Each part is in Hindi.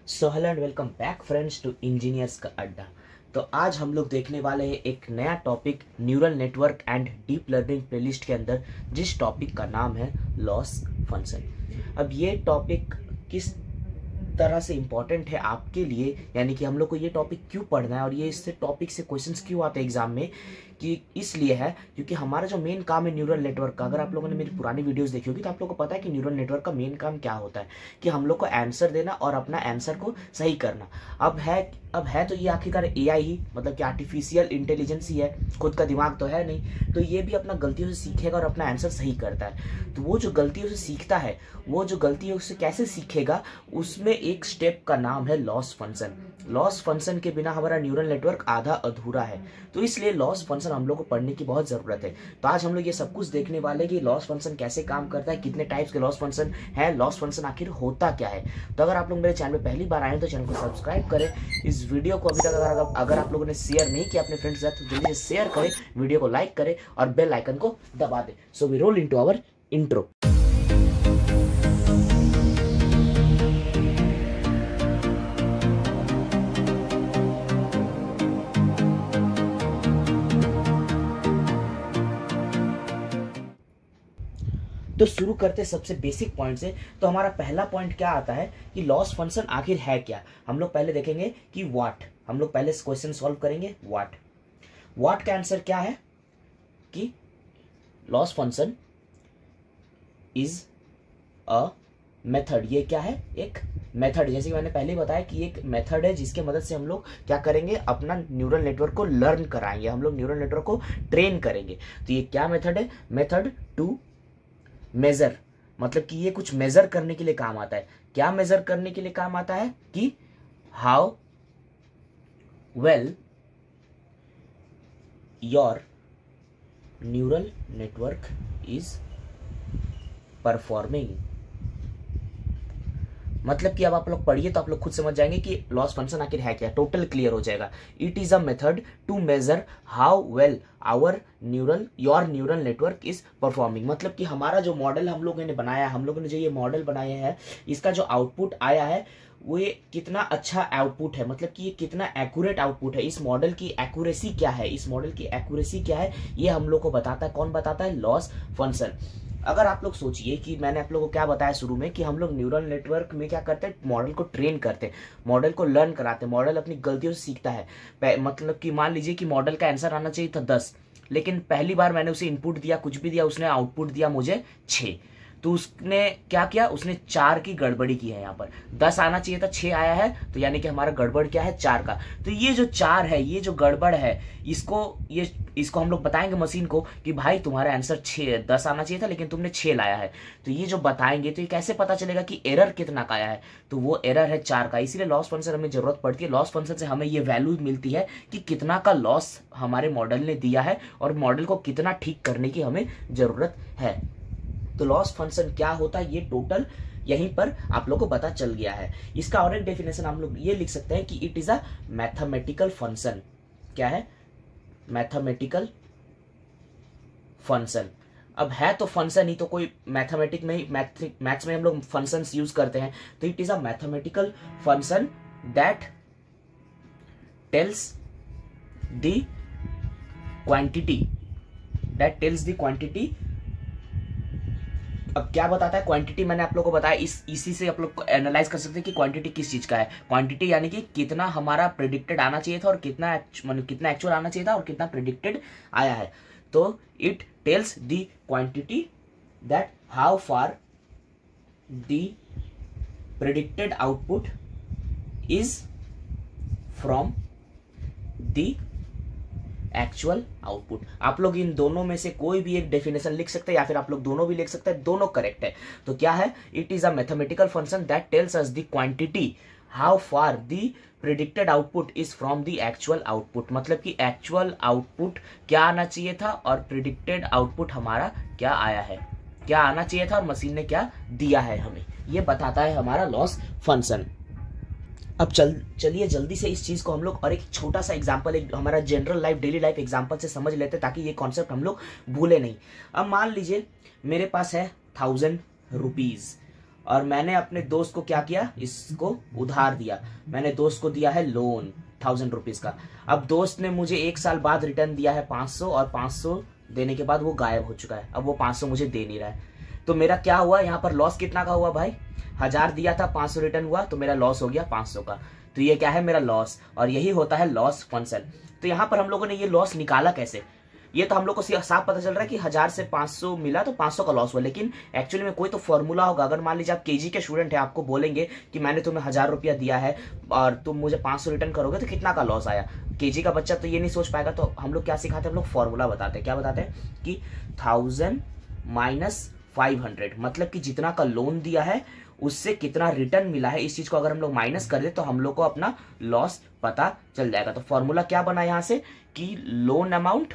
So hello and welcome back friends to engineers का अड्डा। तो आज हम लोग देखने वाले हैं एक नया topic neural network and deep learning playlist के अंदर, जिस टॉपिक का नाम है लॉस फंक्शन। अब ये टॉपिक किस तरह से इम्पॉर्टेंट है आपके लिए, यानी कि हम लोग को ये टॉपिक क्यों पढ़ना है और ये इससे टॉपिक से क्वेश्चंस क्यों आते हैं एग्जाम में, कि इसलिए है क्योंकि हमारा जो मेन काम है न्यूरल नेटवर्क का, अगर आप लोगों ने मेरी पुरानी वीडियोस देखी होगी तो आप लोगों को पता है कि न्यूरल नेटवर्क का मेन काम क्या होता है, कि हम लोग को आंसर देना और अपना आंसर को सही करना। अब है तो ये आखिरकार एआई ही, मतलब कि आर्टिफिशियल इंटेलिजेंस ही है, खुद का दिमाग तो है नहीं, तो ये भी अपना गलतियों से सीखेगा और अपना आंसर सही करता है। तो वो जो गलतियों से सीखता है, वो जो गलतियों से कैसे सीखेगा, उसमें एक स्टेप का नाम है लॉस फंक्शन। लॉस फंक्शन के बिना हमारा न्यूरल नेटवर्क आधा अधूरा है, तो इसलिए लॉस फंक्शन हम लोग को पढ़ने की बहुत जरूरत है। तो आज हम लोग ये सब कुछ देखने वाले कि लॉस फंक्शन कैसे काम करता है, कितने टाइप्स के लॉस फंक्शन है, लॉस फंक्शन आखिर होता क्या है। तो अगर आप लोग मेरे चैनल पे पहली बार आए तो चैनल को सब्सक्राइब करें। इस वीडियो को अभी तक अगर आप लोगों ने शेयर नहीं किया अपने फ्रेंड्स के साथ तो जल्दी से शेयर करें, वीडियो को लाइक करें और बेल आइकन को दबा दें। So we roll into our intro. तो शुरू करते सबसे बेसिक पॉइंट से। तो हमारा पहला पॉइंट क्या आता है कि लॉस फंक्शन आखिर है क्या। हम लोग पहले देखेंगे कि व्हाट, हम लोग पहले क्वेश्चन सॉल्व करेंगे। व्हाट का आंसर क्या है कि loss function is a method. ये क्या है? एक मेथड। जैसे कि मैंने पहले बताया कि एक मेथड है जिसके मदद से हम लोग क्या करेंगे, अपना न्यूरल नेटवर्क को लर्न कराएंगे, हम लोग न्यूरल नेटवर्क को ट्रेन करेंगे। तो ये क्या मेथड है? मेथड टू मेजर, मतलब कि ये कुछ मेजर करने के लिए काम आता है। क्या मेजर करने के लिए काम आता है? कि how well your neural network is performing. मतलब कि अब आप लोग पढ़िए तो आप लोग खुद समझ जाएंगे कि लॉस फंक्शन आखिर है क्या, टोटल क्लियर हो जाएगा। It is a method to measure how well your neural network is performing. मतलब कि हमारा जो मॉडल हम लोगों ने बनाया, हम लोगों ने जो ये मॉडल बनाया है, इसका जो आउटपुट आया है वो ये कितना अच्छा आउटपुट है, मतलब कि ये कितना एक्यूरेट आउटपुट है, इस मॉडल की एक्यूरेसी क्या है, इस मॉडल की एक्यूरेसी क्या है, ये हम लोग को बताता है। कौन बताता है? Loss function. अगर आप लोग सोचिए कि मैंने आप लोगों को क्या बताया शुरू में कि हम लोग न्यूरल नेटवर्क में क्या करते हैं, मॉडल को ट्रेन करते हैं, मॉडल को लर्न कराते हैं, मॉडल अपनी गलतियों से सीखता है। मतलब कि मान लीजिए कि मॉडल का आंसर आना चाहिए था 10, लेकिन पहली बार मैंने उसे इनपुट दिया, कुछ भी दिया, उसने आउटपुट दिया मुझे 6। तो उसने क्या किया? उसने 4 की गड़बड़ी की है। यहाँ पर 10 आना चाहिए था, 6 आया है, तो यानी कि हमारा गड़बड़ क्या है? 4 का। तो ये जो 4 है, ये जो गड़बड़ है, इसको हम लोग बताएंगे मशीन को कि भाई तुम्हारा आंसर 10 आना चाहिए था लेकिन तुमने 6 लाया है। तो ये जो बताएंगे तो ये कैसे पता चलेगा कि एरर कितना का आया है? तो वो एरर है 4 का। इसीलिए लॉस फंक्शन हमें जरूरत पड़ती है। लॉस फंक्शन से हमें ये वैल्यू मिलती है कि कितना का लॉस हमारे मॉडल ने दिया है और मॉडल को कितना ठीक करने की हमें जरूरत है। तो लॉस फंक्शन क्या होता है, ये टोटल यहीं पर आप लोग को पता चल गया है। इसका और एक डेफिनेशन हम लोग ये लिख सकते हैं कि it is a mathematical function. क्या है? Mathematical function. अब है तो फंक्शन ही, तो कोई मैथमेटिक में ही, मैथ्स में हम लोग फंक्शंस यूज करते हैं। तो it is a mathematical function that tells the quantity, अब क्या बताता है? क्वांटिटी मैंने आप लोगों को बताया, इसी से आप लोग को एनालाइज कर सकते हैं कि क्वांटिटी किस चीज का है। क्वांटिटी यानी कि कितना हमारा प्रेडिक्टेड आना चाहिए था और कितना एक्चुअल आना चाहिए था और कितना प्रेडिक्टेड आया है। तो it tells the quantity that how far the predicted output is from the actual output. आप लोग इन दोनों में से कोई भी एक डेफिनेशन लिख सकते हैं या फिर आप लोग दोनों भी लिख सकते हैं, दोनों करेक्ट है। तो क्या है? It is a mathematical function that tells us the quantity how far the predicted output is from the actual output. मतलब कि एक्चुअल आउटपुट क्या आना चाहिए था और प्रेडिक्टेड आउटपुट हमारा क्या आया है, क्या आना चाहिए था और मशीन ने क्या दिया है हमें, ये बताता है हमारा लॉस फंक्शन। अब चलिए जल्दी से इस चीज को हम लोग और एक छोटा सा एग्जांपल, एक हमारा general life daily life example से समझ लेते हैं ताकि ये कॉन्सेप्ट हम लोग भूले नहीं। अब मान लीजिए मेरे पास है 1000 रुपीज और मैंने अपने दोस्त को क्या किया, इसको उधार दिया। मैंने दोस्त को दिया है लोन 1000 रुपीज का। अब दोस्त ने मुझे 1 साल बाद रिटर्न दिया है 500, और 500 देने के बाद वो गायब हो चुका है। अब वो 500 मुझे दे नहीं रहा है। तो मेरा क्या हुआ यहाँ पर, लॉस कितना का हुआ भाई, 1000 दिया था, 500 रिटर्न हुआ, तो मेरा लॉस हो गया 500 का। तो ये क्या है, मेरा लॉस, और यही होता है लॉस फंक्शन। तो यहाँ पर हम लोगों ने ये लॉस निकाला कैसे, ये तो हम लोग को साफ पता चल रहा है कि 1000 से 500 मिला तो 500 का लॉस हुआ, लेकिन एक्चुअली में कोई तो फॉर्मूला होगा। अगर मान लीजिए आप केजी के स्टूडेंट है, आपको बोलेंगे कि मैंने तुम्हें 1000 रुपया दिया है और तुम मुझे 500 रिटर्न करोगे तो कितना का लॉस आया। केजी का बच्चा तो ये नहीं सोच पाएगा। तो हम लोग क्या सिखाते हैं, हम लोग फॉर्मूला बताते हैं। क्या बताते हैं कि 1000 माइनस 500, मतलब कि जितना का लोन दिया है उससे कितना रिटर्न मिला है, इस चीज को अगर हम लोग माइनस कर दे तो हम लोग को अपना लॉस पता चल जाएगा। तो फॉर्मूला क्या बना यहां से कि loan amount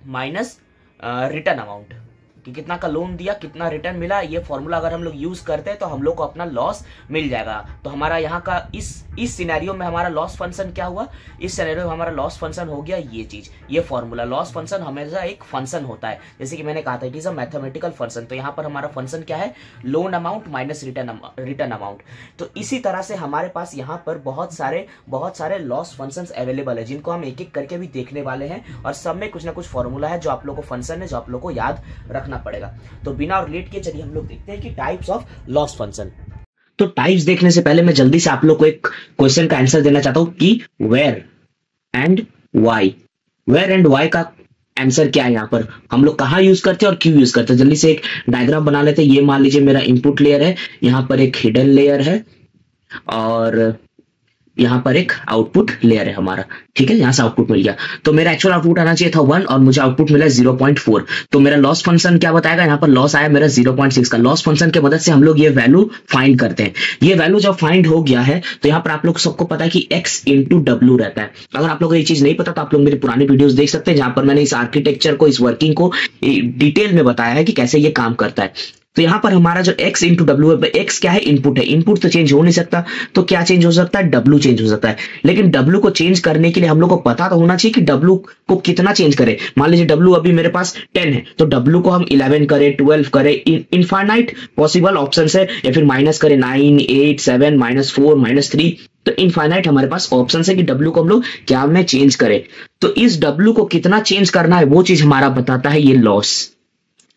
minus return amount, कि कितना का लोन दिया कितना रिटर्न मिला। ये फॉर्मूला अगर हम लोग यूज करते हैं तो हम लोग को अपना लॉस मिल जाएगा। तो हमारा यहाँ का इस सिनेरियो में हमारा लॉस फंक्शन क्या हुआ, इस सिनेरियो में हमारा लॉस फंक्शन हो गया ये चीज, ये फॉर्मूला। लॉस फंक्शन हमेशा एक फंक्शन होता है, जैसे कि मैंने कहा था it is a mathematical function. तो यहाँ पर हमारा फंक्शन क्या है, loan amount minus return amount. तो इसी तरह से हमारे पास यहाँ पर बहुत सारे लॉस फंक्शन अवेलेबल है, जिनको हम एक एक करके भी देखने वाले हैं, और सब में कुछ ना कुछ फॉर्मूला है जो आप लोग को फंक्शन है जो आप लोग को याद रखना पड़ेगा। तो बिना और लेट के चलिए हम लोग देखते हैं कि टाइप्स ऑफ लॉस फंक्शन। तो टाइप्स देखने से पहले मैं जल्दी से आप लोग को एक क्वेश्चन का आंसर देना चाहता हूं कि वेयर एंड वाई का आंसर क्या है। यहाँ पर हम लोग कहाँ यूज करते हैं और क्यों यूज करते हैं, जल्दी से एक डायग्राम बना लेते हैं। ये मान लीजिए मेरा इनपुट लेयर है, यहाँ पर एक हिडन लेयर है, और यहाँ पर एक आउटपुट लेयर है हमारा, ठीक है। यहाँ से आउटपुट मिल गया, तो मेरा एक्चुअल आउटपुट आना चाहिए था 1 और मुझे आउटपुट मिला 0.4। तो मेरा लॉस फंक्शन क्या बताएगा, यहाँ पर लॉस आया मेरा 0.6 का। लॉस फंक्शन की मदद से हम लोग ये वैल्यू फाइंड करते हैं। ये वैल्यू जब फाइंड हो गया है तो यहाँ पर आप लोग सबको पता है कि x इंटू डब्ल्यू रहता है। अगर आप लोग को ये चीज नहीं पता तो आप लोग मेरी पुरानी वीडियोस देख सकते हैं, जहां पर मैंने इस आर्किटेक्चर को, इस वर्किंग को डिटेल में बताया है कि कैसे ये काम करता है। तो यहाँ पर हमारा जो x इंटू डब्ल्यू है, x क्या है, इनपुट है। इनपुट तो चेंज हो नहीं सकता, तो क्या चेंज हो सकता है, w चेंज हो सकता है। लेकिन w को चेंज करने के लिए हम लोग को पता तो होना चाहिए कि w को कितना चेंज करें। मान लीजिए w अभी मेरे पास 10 है, तो w को हम 11 करें, 12 करें, इनफाइनाइट पॉसिबल ऑप्शन है, या फिर माइनस करें 9, 8, 7, -4, -3। तो इनफाइनाइट हमारे पास ऑप्शन है कि w को हम लोग क्या में चेंज करें। तो इस w को कितना चेंज करना है वो चीज हमारा बताता है ये लॉस।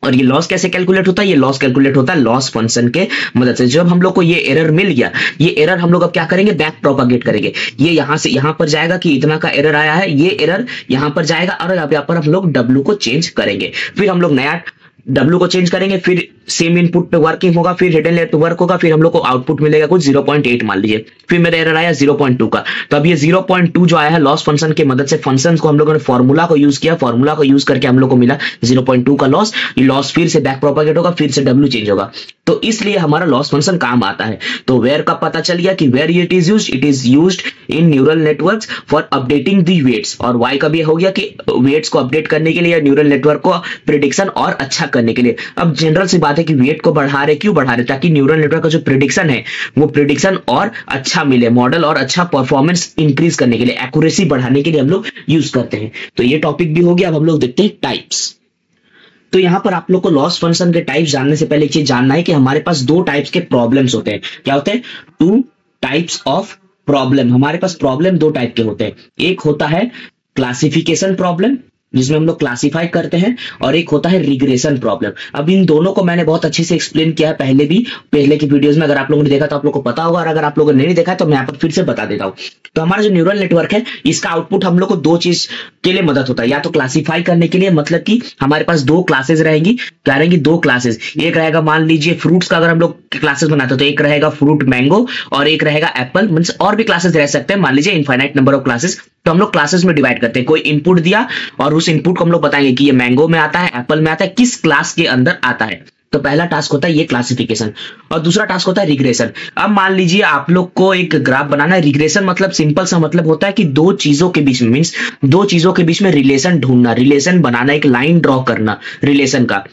और ये लॉस कैसे कैलकुलेट होता है, ये लॉस कैलकुलेट होता है लॉस फंक्शन के मदद से। जब हम लोग को ये एरर मिल गया, ये एरर हम लोग अब क्या करेंगे, बैक प्रोपागेट करेंगे। ये यहां से यहां पर जाएगा कि इतना का एरर आया है, ये एरर यहां पर जाएगा, और यहाँ पर हम लोग w को चेंज करेंगे। फिर हम लोग नया w को चेंज करेंगे, फिर सेम इनपुट पे वर्किंग होगा, फिर हिडन लेयर पे वर्क होगा, फिर हम लोग को आउटपुट मिलेगा कुछ 0.8 मान लीजिए। फिर मेरा एरर आया 0.2 का। तो अब ये 0.2 जो आया है लॉस फंक्शन की मदद से, फंक्शन को हम लोगों ने फॉर्मूला को यूज किया, फॉर्मूला को यूज करके हम लोग को मिला 0.2 का लॉस। ये लॉस फिर से बैक प्रोपागेट होगा, फिर से w चेंज होगा। तो इसलिए हमारा लॉस फंक्शन काम आता है। तो वेयर का पता चल गया कि where it is used in neural networks for updating the weights, और वाई का भी हो गया कि वेट्स को अपडेट करने के लिए, न्यूरल नेटवर्क को प्रिडिक्शन और अच्छा करने के लिए। अब जनरल सी बात है कि वेट को बढ़ा रहे, क्यों बढ़ा रहे, ताकि न्यूरल नेटवर्क का जो प्रिडिक्शन है वो प्रिडिक्शन और अच्छा मिले, मॉडल और अच्छा परफॉर्मेंस इंक्रीज करने के लिए, एक्यूरेसी बढ़ाने के लिए हम लोग यूज करते हैं। तो ये टॉपिक भी हो गया। अब हम लोग देखते हैं टाइप्स। तो यहां पर आप लोग को लॉस फंक्शन के टाइप्स जानने से पहले एक चीज जानना है कि हमारे पास 2 टाइप्स के प्रॉब्लम्स होते हैं। क्या होते हैं, 2 टाइप्स ऑफ प्रॉब्लम। हमारे पास प्रॉब्लम 2 टाइप के होते हैं। एक होता है क्लासिफिकेशन प्रॉब्लम, जिसमें हम लोग क्लासिफाई करते हैं, और एक होता है रिग्रेशन प्रॉब्लम। अब इन दोनों को मैंने बहुत अच्छे से एक्सप्लेन किया है पहले की वीडियोस में। अगर आप लोगों ने देखा तो आप लोगों को पता होगा, और अगर आप लोगों ने नहीं देखा तो मैं यहाँ पर फिर से बता देता हूं। तो हमारा जो न्यूरल नेटवर्क है, इसका आउटपुट हम लोग को 2 चीज के लिए मदद होता है। या तो क्लासिफाई करने के लिए, मतलब कि हमारे पास 2 क्लासेस रहेंगी। क्या रहेंगी, 2 क्लासेस। एक रहेगा, मान लीजिए फ्रूट्स का अगर हम लोग क्लासेस बनाते हैं तो एक रहेगा फ्रूट मैंगो, और एक रहेगा एप्पल। मींस और भी क्लासेस रह सकते हैं, मान लीजिए इनफाइनाइट नंबर ऑफ क्लासेस। तो हम लोग क्लासेस में डिवाइड करते हैं। कोई इनपुट दिया और उस इनपुट को हम लोग बताएंगे कि ये मैंगो में आता है, एप्पल में आता है, किस क्लास के अंदर आता है। तो पहला टास्क होता है ये क्लासिफिकेशन, और दूसरा टास्क होता है रिग्रेशन। अब मान लीजिए आप लोग को एक ग्राफ बनाना है। रिग्रेशन मतलब सिंपल सा मतलब होता है कि 2 चीजों के बीच में, मींस 2 चीजों के बीच में रिलेशन ढूंढना, रिलेशन बनाना, एक लाइन ड्रॉ करना रिलेशन का।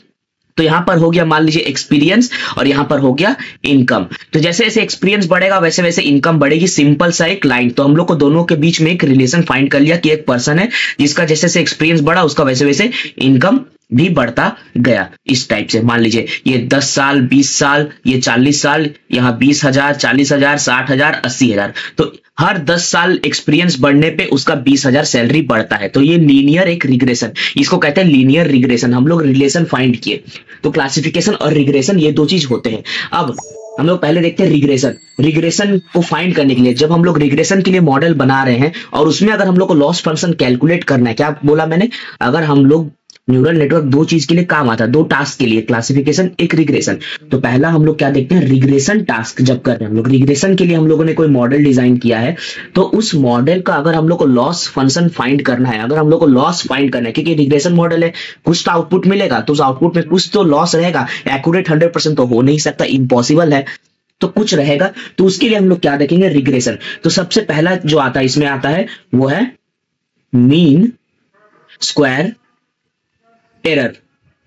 तो यहां पर हो गया मान लीजिए एक्सपीरियंस, और यहां पर हो गया इनकम। तो जैसे जैसे एक्सपीरियंस बढ़ेगा वैसे वैसे इनकम बढ़ेगी। सिंपल सा एक लाइन। तो हम लोग को दोनों के बीच में एक रिलेशन फाइंड कर लिया कि एक पर्सन है जिसका जैसे जैसे एक्सपीरियंस बढ़ा उसका वैसे वैसे इनकम भी बढ़ता गया। इस टाइप से मान लीजिए ये 10 साल, 20 साल, ये 40 साल, यहाँ 20,000, 40,000, 60,000, 80,000। तो हर 10 साल एक्सपीरियंस बढ़ने पे उसका 20,000 सैलरी बढ़ता है। तो ये लीनियर एक रिग्रेशन, इसको कहते हैं लीनियर रिग्रेशन। हम लोग रिलेशन फाइंड किए। तो क्लासिफिकेशन और रिग्रेशन ये दो चीज होते हैं। अब हम लोग पहले देखते हैं रिग्रेशन। रिग्रेशन को फाइंड करने के लिए जब हम लोग रिग्रेशन के लिए मॉडल बना रहे हैं और उसमें अगर हम लोग को लॉस फंक्शन कैलकुलेट करना है, क्या बोला मैंने, अगर हम लोग न्यूरल नेटवर्क दो चीज के लिए काम आता है, दो टास्क के लिए, क्लासिफिकेशन, एक रिग्रेशन। तो पहला हम लोग क्या देखते हैं, रिग्रेशन टास्क जब कर रहे हैं हम लोग, रिग्रेशन के लिए हम लोगों ने कोई मॉडल डिजाइन किया है, तो उस मॉडल का अगर हम लोग को लॉस फंक्शन फाइंड करना है, अगर हम लोग को लॉस फाइंड करना है, क्योंकि रिग्रेशन मॉडल है, कुछ तो आउटपुट मिलेगा, तो उस आउटपुट में कुछ तो लॉस रहेगा। एक्यूरेट 100% तो हो नहीं सकता, इम्पॉसिबल है, तो कुछ रहेगा। तो उसके लिए हम लोग क्या देखेंगे, रिग्रेशन। तो सबसे पहला जो आता है इसमें आता है वो है मीन स्क्वायर एरर।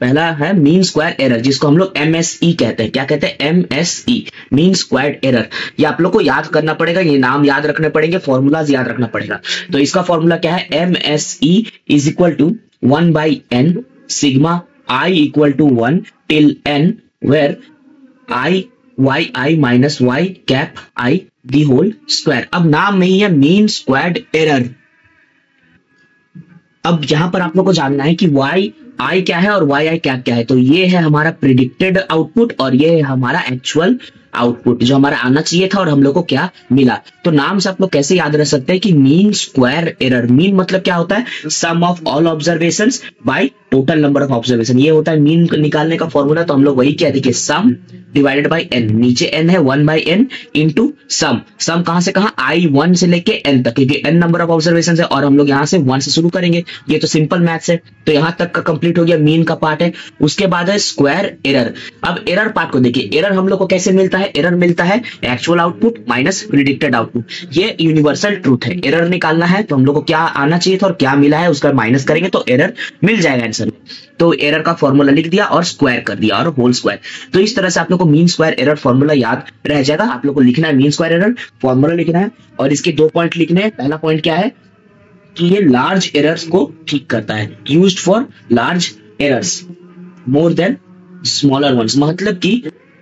पहला है मीन स्क्वायर एरर, जिसको हम लोग MSE कहते हैं। क्या कहते हैं, MSE, मीन स्क्वायर एरर। ये आप लोग को याद करना पड़ेगा, ये नाम याद रखने पड़ेंगे, फॉर्मूलाज याद रखना पड़ेगा। तो इसका फॉर्मूला क्या है, MSE is equal to 1/n sigma I equal to 1 till n where I minus y cap I the whole square. अब नाम में ही है मीन स्क्वायर्ड एरर। अब यहां पर आप लोग को जानना है कि I क्या है और YI कैप क्या है। तो ये है हमारा प्रिडिक्टेड आउटपुट और ये है हमारा एक्चुअल आउटपुट जो हमारा आना चाहिए था और हम लोग को क्या मिला। तो नाम से आप लोग कैसे याद रख सकते हैं कि मीन स्क्वायर एरर। मीन मतलब क्या होता है, sum of all observations by total number of observation, ये होता है मीन निकालने का फॉर्मूला। तो हम लोग वही क्या देखिए, सम डिवाइडेड बाय n, नीचे n है 1/n इंटू सम। सम कहां से कहां, I1 से लेके n तक, क्योंकि n नंबर ऑफ ऑब्जर्वेशन है और हम लोग यहां से 1 से शुरू करेंगे। ये तो सिंपल मैथ्स है। तो यहां तक का कंप्लीट हो गया, मीन का पार्ट है। उसके बाद है स्क्वायर एरर। अब एरर पार्ट को देखिए, एरर हम लोग को कैसे मिलता है, एरर मिलता है actual output minus predicted output. ये यूनिवर्सल ट्रूथ है। एरर निकालना है तो हम लोग को क्या आना चाहिए था और क्या मिला है उसका माइनस करेंगे तो एरर मिल जाएगा आंसर में। तो एरर का फॉर्मूला लिख दिया और स्क्वायर कर दिया और होल स्क्वायर। तो इस तरह से आप लोग को मीन स्क्वायर एरर फॉर्मूला याद रह जाएगा। आप लोग को लिखना है मीन स्क्वायर एरर फॉर्मूला लिखना है और इसके 2 पॉइंट लिखने हैं। पहला पॉइंट क्या है कि ये लार्ज एरर्स को ठीक करता है, used for large errors more than smaller once. मतलब कि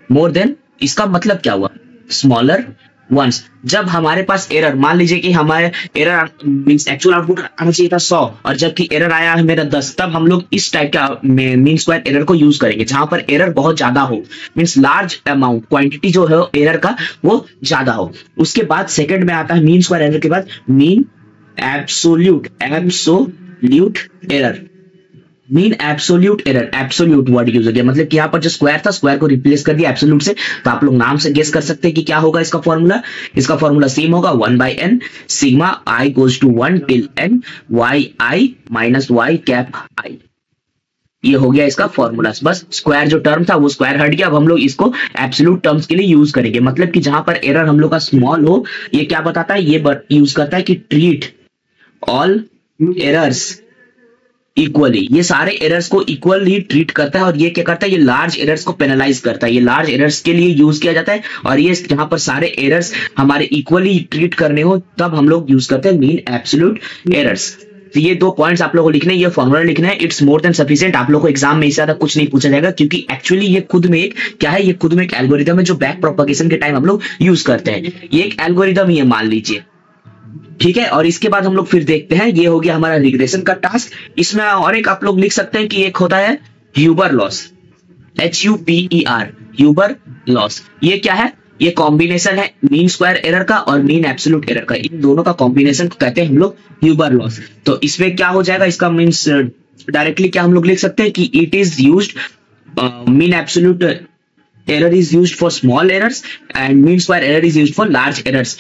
मोर देन, इसका मतलब क्या हुआ, स्मॉलर वंस। जब हमारे पास एरर, मान लीजिए कि हमारे एरर मींस एक्चुअल आउटपुट आना चाहिए था 100 और जबकि एरर आया है मेरा 10, तब हम लोग इस टाइप का मीन स्क्वायर एरर को यूज करेंगे जहां पर एरर बहुत ज्यादा हो, मींस लार्ज अमाउंट, क्वांटिटी जो है एरर का वो ज्यादा हो। उसके बाद सेकंड में आता है मीन स्क्वायर एरर के बाद mean absolute error. Mean absolute error, absolute word use हो गया, मतलब कि यहाँ पर जो स्क्वायर था स्क्वायर को रिप्लेस कर दिया एब्सोल्यूट से। तो आप लोग नाम से गेस कर सकते हैं कि क्या होगा इसका फॉर्मूला। इसका फॉर्मूला सेम होगा 1/n sigma I goes to 1 till n YI minus y cap I। ये हो गया इसका फॉर्मूला। बस स्क्वायर जो टर्म था वो स्क्वायर हट गया। अब हम लोग इसको एब्सोल्यूट टर्म्स के लिए यूज करेंगे, मतलब कि जहां पर एरर हम लोग का स्मॉल हो, ये क्या बताता है, ये यूज करता है कि ट्रीट ऑल एरर्स इक्वली। ये सारे एरर्स को इक्वल ही ट्रीट करता है और ये क्या करता है, ये लार्ज एरर्स को पेनलाइज करता है। ये लार्ज एरर्स के लिए यूज किया जाता है और ये जहां पर सारे एरर्स हमारे इक्वली ट्रीट करने हो तब हम लोग यूज करते हैं मीन एब्सोल्यूट एरर्स। तो ये 2 पॉइंट्स आप लोगों को लिखने हैं, ये फॉर्मूला लिखना है। It's more than sufficient. आप लोग को एग्जाम में इससे ज्यादा कुछ नहीं पूछा जाएगा क्योंकि एक्चुअली ये खुद में एक क्या है, ये खुद में एक एल्गोरिदम है जो बैक प्रोपगेशन के टाइम हम लोग यूज करते हैं। ये एक एल्गोरिदम ही है मान लीजिए, ठीक है। और इसके बाद हम लोग फिर देखते हैं, ये हो गया हमारा रिग्रेशन का टास्क। इसमें और एक आप लोग लिख सकते हैं कि एक होता है Huber loss, HUBER, Huber loss. ये क्या है, ये कॉम्बिनेशन है मीन स्क्वायर एरर का और मीन एब्सोल्यूट एरर का। इन दोनों का कॉम्बिनेशन को कहते हैं हम लोग ह्यूबर लॉस। तो इसमें क्या हो जाएगा, इसका मीन्स डायरेक्टली क्या हम लोग लिख सकते हैं कि it is used, mean absolute error is used for small errors and mean square error is used for large errors.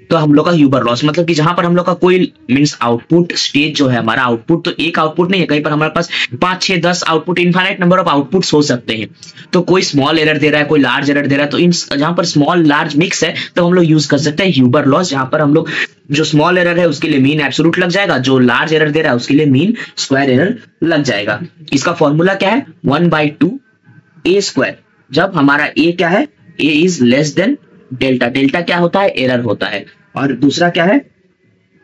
तो हम लोग का ह्यूबर लॉस मतलब कि जहां पर हम लोग का कोई मींस आउटपुट स्टेज जो है हमारा आउटपुट, तो एक आउटपुट नहीं है, कहीं पर हमारे पास 5, 6, 10 output, infinite number of outputs हो सकते हैं। तो कोई स्मॉल एरर दे रहा है, कोई लार्ज एरर दे रहा है, तो इन जहां पर स्मॉल लार्ज मिक्स है तो हम लोग यूज कर सकते हैं ह्यूबर लॉस। जहां पर हम लोग जो स्मॉल एरर है उसके लिए मीन एब्सोल्यूट लग जाएगा, जो लार्ज एरर दे रहा है उसके लिए मीन स्क्वायर एरर लग जाएगा। इसका फॉर्मूला क्या है, 1/2 A स्क्वायर। जब हमारा A क्या है, A is less than delta. Delta क्या होता है, एरर होता है। और दूसरा क्या है,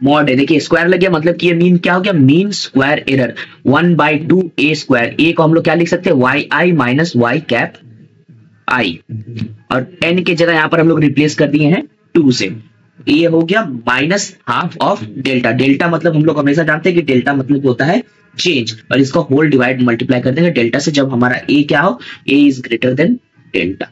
मॉड है, देखिए स्क्वायर लग गया, मतलब कि ये मीन क्या हो गया, मीन स्क्वायर एरर 1/2 ए स्क्वायर। ए को हम लोग क्या लिख सकते हैं, वाई आई माइनस वाई कैप आई, और एन के जगह यहां पर हम लोग रिप्लेस कर दिए हैं 2 से। ये हो गया minus half of delta. Delta मतलब हम लोग हमेशा जानते हैं कि डेल्टा मतलब होता है चेंज, और इसको होल डिवाइड मल्टीप्लाई कर देंगे डेल्टा से जब हमारा ए क्या हो, ए इज ग्रेटर देन डेल्टा।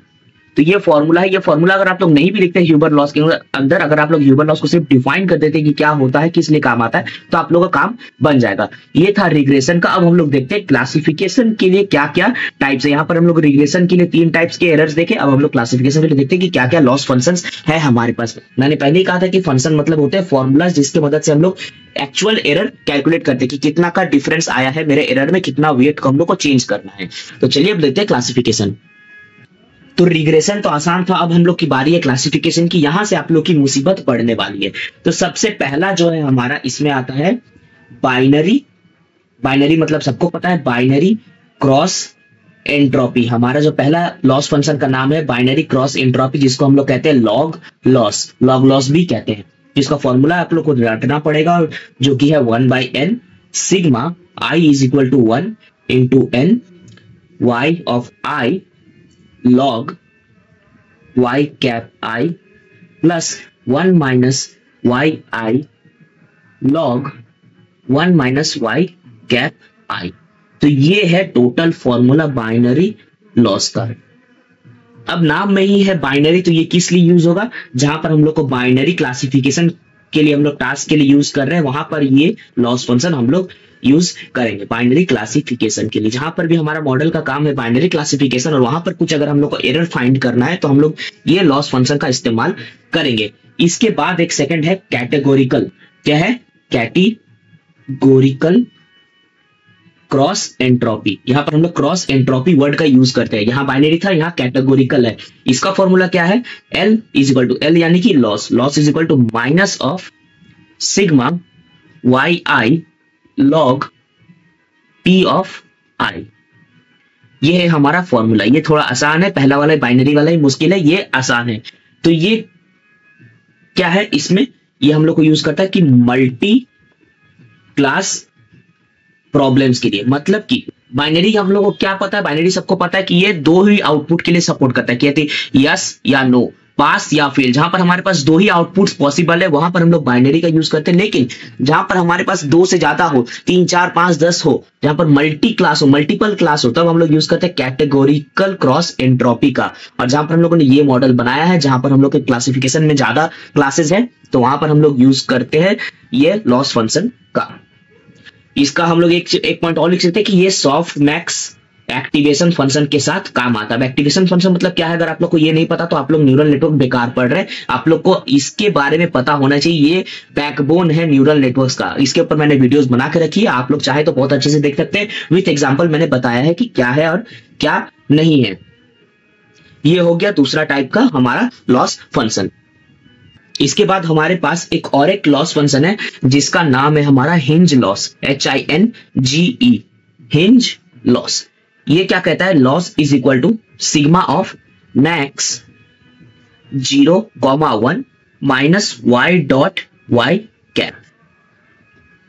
तो ये फॉर्मूला है। ये फॉर्मूला अगर आप लोग नहीं भी लिखते ह्यूबर लॉस के अंदर, अगर आप लोग ह्यूबर लॉस को सिर्फ डिफाइन कर देते कि क्या होता है, किस लिए काम आता है, तो आप लोगों का काम बन जाएगा। ये था रिग्रेशन का। अब हम लोग देखते हैं क्लासिफिकेशन के लिए क्या क्या टाइप्स है। यहाँ पर हम लोग रिग्रेशन के लिए 3 टाइप्स के एरर्स देखे। अब हम लोग क्लासिफिकेशन के लिए देखते हैं कि क्या क्या लॉस फंक्शंस है हमारे पास। मैंने पहले ही कहा था कि फंक्शन मतलब होते हैं फॉर्मूला जिसकी मदद से हम लोग एक्चुअल एरर कैलकुलेट करते हैं कि कितना का डिफरेंस आया है मेरे एरर में, कितना वेट को हम लोग को चेंज करना है। तो चलिए अब देखते हैं क्लासिफिकेशन। तो रिग्रेशन तो आसान था, अब हम लोग की बारी है क्लासिफिकेशन की। यहां से आप लोग की मुसीबत पड़ने वाली है। तो सबसे पहला जो है हमारा इसमें आता है बाइनरी। बाइनरी मतलब सबको पता है, बाइनरी क्रॉस एंट्रोपी। हमारा जो पहला लॉस फंक्शन का नाम है बाइनरी क्रॉस एंट्रोपी, जिसको हम लोग कहते हैं लॉग लॉस। लॉग लॉस भी कहते हैं। जिसका फॉर्मूला आप लोग को रटना पड़ेगा, जो कि है 1/n sigma i is equal to 1 into n y of i log y cap I plus 1 minus y I log 1 minus y cap I। तो ये है टोटल फॉर्मूला बाइनरी लॉस का। अब नाम में ही है बाइनरी, तो ये किस लिए यूज होगा, जहां पर हम लोग को बाइनरी क्लासिफिकेशन के लिए हम लोग टास्क के लिए यूज कर रहे हैं, वहां पर ये लॉस फंक्शन हम लोग यूज करेंगे बाइनरी क्लासिफिकेशन के लिए। जहां पर भी हमारा मॉडल का काम है बाइनरी क्लासिफिकेशन, और वहां पर कुछ अगर हम लोग को एरर फाइंड करना है तो हम लोग ये लॉस फंक्शन का इस्तेमाल करेंगे। इसके बाद एक सेकंड है कैटेगोरिकल। क्या है, कैटेगोरिकल क्रॉस एंट्रोपी। यहां पर हम लोग क्रॉस एंट्रोपी वर्ड का यूज करते हैं। यहां बाइनरी था, यहां कैटेगोरिकल है। इसका फॉर्मूला क्या है, L is equal to L यानी कि loss, loss is equal to minus of sigma y i log p of i। ये है हमारा फॉर्मूला। ये थोड़ा आसान है, पहला वाला बाइनरी वाला ही मुश्किल है, ये आसान है। तो ये क्या है, इसमें ये हम लोग को यूज करता है कि मल्टी क्लास प्रॉब्लम्स के लिए। मतलब कि बाइनरी हम लोग को क्या पता है, बाइनरी सबको पता है कि ये 2 ही आउटपुट के लिए सपोर्ट करता है, कहते यस या नो, पास या फेल। जहां पर हमारे पास 2 ही आउटपुट्स पॉसिबल है वहां पर हम लोग बाइनरी का यूज करते हैं। लेकिन जहां पर हमारे पास 2 से ज्यादा हो, 3, 4, 5, 10 हो, जहां पर मल्टी क्लास हो, मल्टीपल क्लास हो, तब हम लोग यूज करते हैं कैटेगोरिकल क्रॉस एंट्रोपी का। और जहां पर हम लोगों ने ये मॉडल बनाया है, जहां पर हम लोग के क्लासिफिकेशन में ज्यादा क्लासेस है, तो वहां पर हम लोग यूज करते हैं ये लॉस फंक्शन का। इसका हम लोग एक पॉइंट और लिख सकते हैं कि ये सॉफ्ट मैक्स एक्टिवेशन फंक्शन के साथ काम आता है। एक्टिवेशन फंक्शन मतलब क्या है, अगर आप लोग को ये नहीं पता तो आप लोग न्यूरल नेटवर्क बेकार पढ़ रहे हैं। आप लोग को इसके बारे में पता होना चाहिए। ये बैकबोन है न्यूरल नेटवर्क्स का। इसके ऊपर मैंने वीडियोस बना के रखी है, आप लोग चाहे तो बहुत अच्छे से देख सकते हैं। विथ एग्जांपल मैंने बताया है कि क्या है और क्या नहीं है। ये हो गया दूसरा टाइप का हमारा लॉस फंक्शन। इसके बाद हमारे पास एक लॉस फंक्शन है जिसका नाम है हमारा hinge loss, HINGE, hinge loss. ये क्या कहता है, loss is equal to sigma of max 0,1 minus y dot y cap.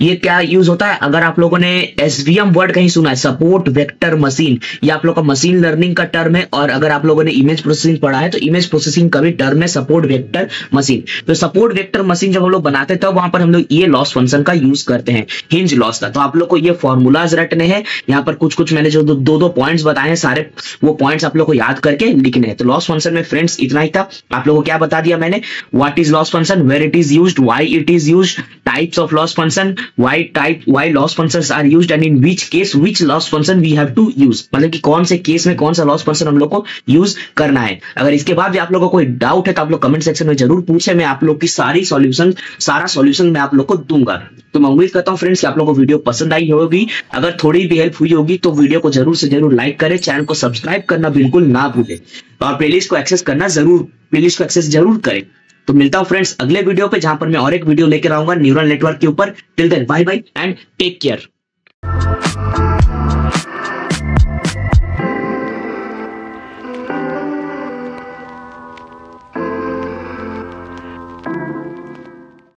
ये क्या यूज होता है, अगर आप लोगों ने SVM वर्ड कहीं सुना है, सपोर्ट वेक्टर मशीन, ये आप लोग का मशीन लर्निंग का टर्म है। और अगर आप लोगों ने इमेज प्रोसेसिंग पढ़ा है तो इमेज प्रोसेसिंग का भी टर्म है सपोर्ट वेक्टर मशीन। तो सपोर्ट वेक्टर मशीन जब हम लोग बनाते हैं तब वहां पर हम लोग ये लॉस फंक्शन का यूज करते हैं, हिंज लॉस का। तो आप लोग को ये फॉर्मूलाज रटने हैं। यहाँ पर कुछ कुछ मैंने जो दो पॉइंट्स बताए हैं, सारे वो पॉइंट्स आप लोग को याद करके लिखने हैं। तो लॉस फंक्शन में फ्रेंड्स इतना ही था। आप लोगों को क्या बता दिया मैंने, what is loss function, where it is used, why it is used, types of loss function, why loss functions are used and in which case which loss function we have to use। मतलब कि कौन से केस में कौन सा लॉस फंक्शन हम लोग को यूज करना है। अगर इसके बाद भी आप लोगों को कोई डाउट है तो आप लोग कमेंट सेक्शन में जरूर पूछे, मैं आप लोग की सारा सॉल्यूशन मैं आप लोग को दूंगा। तो मैं उम्मीद करता हूं फ्रेंड्स कि आप लोगों को वीडियो पसंद आई होगी। अगर थोड़ी भी हेल्प हुई होगी तो वीडियो को जरूर से जरूर लाइक करें, चैनल को सब्सक्राइब करना बिल्कुल ना भूलें, और प्लेलिस्ट को एक्सेस जरूर करें। तो मिलता हूं फ्रेंड्स अगले वीडियो पे, जहां पर मैं और एक वीडियो लेकर आऊंगा न्यूरल नेटवर्क के ऊपर। Till then bye bye and take care.